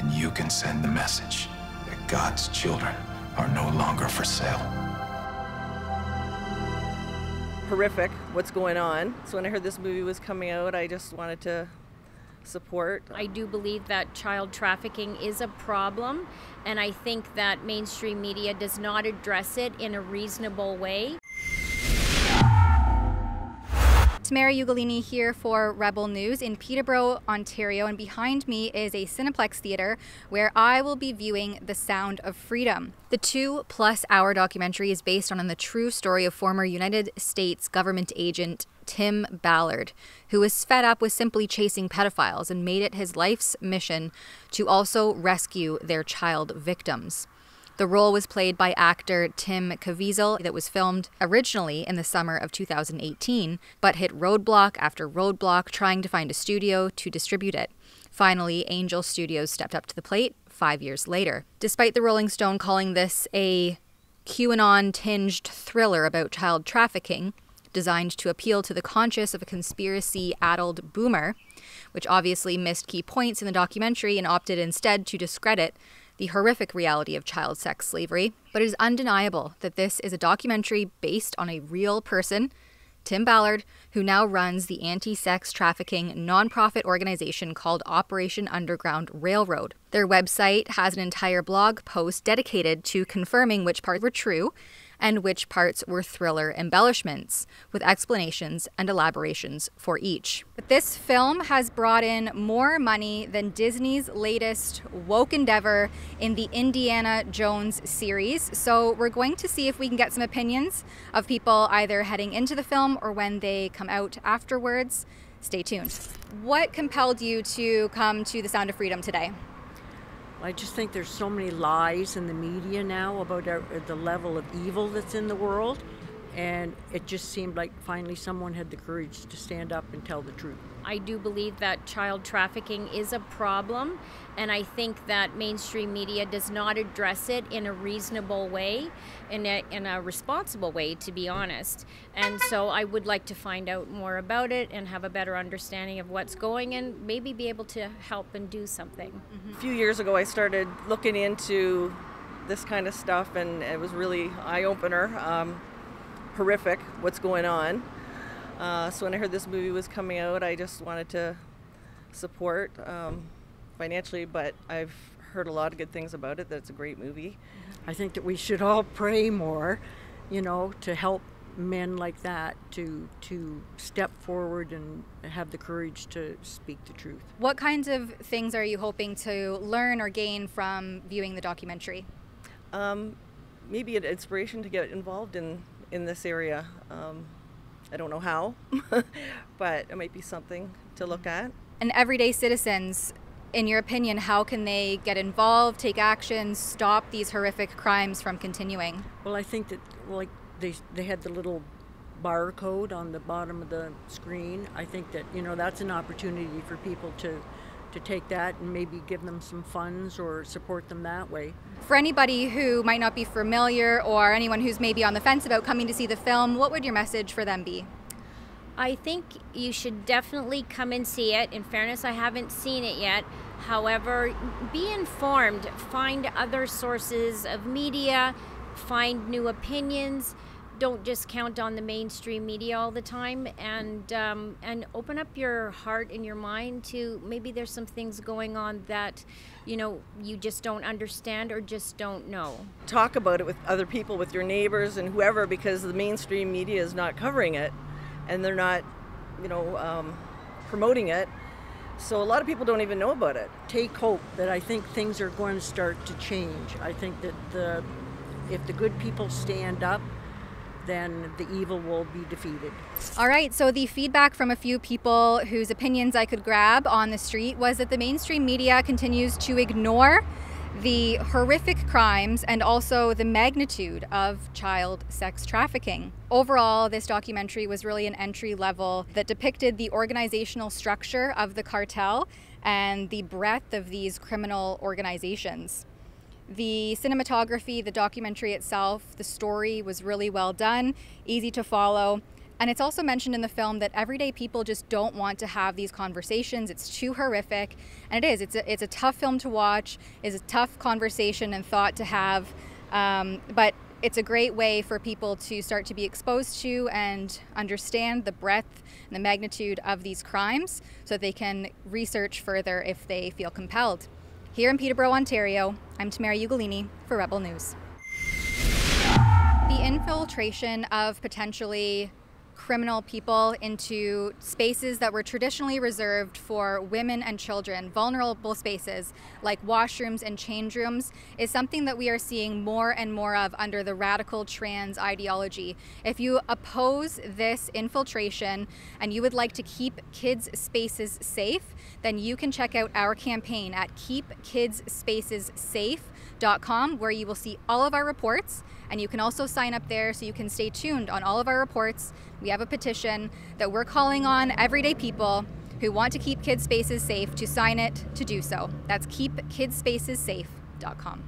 and you can send the message that God's children are no longer for sale. Horrific what's going on. So when I heard this movie was coming out, I just wanted to support. I do believe that child trafficking is a problem, and I think that mainstream media does not address it in a reasonable way. Tamara Ugolini here for Rebel News in Peterborough, Ontario, and behind me is a Cineplex theater where I will be viewing The Sound of Freedom. The 2+ hour documentary is based on the true story of former United States government agent Tim Ballard, who was fed up with simply chasing pedophiles and made it his life's mission to also rescue their child victims. The role was played by actor Tim Caviezel that was filmed originally in the summer of 2018, but hit roadblock after roadblock trying to find a studio to distribute it. Finally, Angel Studios stepped up to the plate 5 years later. Despite the Rolling Stone calling this a QAnon-tinged thriller about child trafficking, designed to appeal to the conscience of a conspiracy-addled boomer, which obviously missed key points in the documentary and opted instead to discredit the horrific reality of child sex slavery. But it is undeniable that this is a documentary based on a real person, Tim Ballard, who now runs the anti-sex trafficking nonprofit organization called Operation Underground Railroad. Their website has an entire blog post dedicated to confirming which parts were true and which parts were thriller embellishments, with explanations and elaborations for each. But this film has brought in more money than Disney's latest woke endeavor in the Indiana Jones series. So we're going to see if we can get some opinions of people either heading into the film or when they come out afterwards. Stay tuned. What compelled you to come to The Sound of Freedom today? I just think there's so many lies in the media now about the level of evil that's in the world, and it just seemed like finally someone had the courage to stand up and tell the truth. I do believe that child trafficking is a problem, and I think that mainstream media does not address it in a reasonable way, in a responsible way, to be honest. And so I would like to find out more about it and have a better understanding of what's going and maybe be able to help and do something. A few years ago, I started looking into this kind of stuff, and it was really eye-opener. Horrific what's going on. So when I heard this movie was coming out, I just wanted to support financially, but I've heard a lot of good things about it, that it's a great movie. I think that we should all pray more, to help men like that to step forward and have the courage to speak the truth. What kinds of things are you hoping to learn or gain from viewing the documentary? Maybe an inspiration to get involved in this area. I don't know how, but it might be something to look at. And everyday citizens, in your opinion, how can they get involved, take action, stop these horrific crimes from continuing? Well, I think that they had the little barcode on the bottom of the screen. I think that that's an opportunity for people to take that and maybe give them some funds or support them that way. For anybody who might not be familiar or anyone who's maybe on the fence about coming to see the film, what would your message for them be? I think you should definitely come and see it. In fairness, I haven't seen it yet. However, be informed, find other sources of media, find new opinions. Don't just count on the mainstream media all the time, and open up your heart and your mind to maybe there's some things going on that you just don't understand or just don't know. Talk about it with other people, with your neighbors and whoever, because the mainstream media is not covering it and they're not promoting it. So a lot of people don't even know about it. Take hope that I think things are going to start to change. I think that if the good people stand up, then the evil will be defeated. All right, so the feedback from a few people whose opinions I could grab on the street was that the mainstream media continues to ignore the horrific crimes and also the magnitude of child sex trafficking. Overall, this documentary was really an entry level that depicted the organizational structure of the cartel and the breadth of these criminal organizations. The cinematography, the documentary itself, the story was really well done, easy to follow, And it's also mentioned in the film that everyday people just don't want to have these conversations. It's too horrific. And it is. It's a tough film to watch. It's a tough conversation and thought to have. But it's a great way for people to start to be exposed to and understand the breadth and the magnitude of these crimes so that they can research further if they feel compelled. Here in Peterborough, Ontario, I'm Tamara Ugolini for Rebel News. The infiltration of potentially criminal people into spaces that were traditionally reserved for women and children, vulnerable spaces like washrooms and change rooms, is something that we are seeing more and more of under the radical trans ideology. If you oppose this infiltration and you would like to keep kids' spaces safe, then you can check out our campaign at keepkidsspacessafe.com, where you will see all of our reports, and you can also sign up there so you can stay tuned on all of our reports. We have a petition that we're calling on everyday people who want to keep kids' spaces safe to sign it to do so. That's keepkidsspacessafe.com.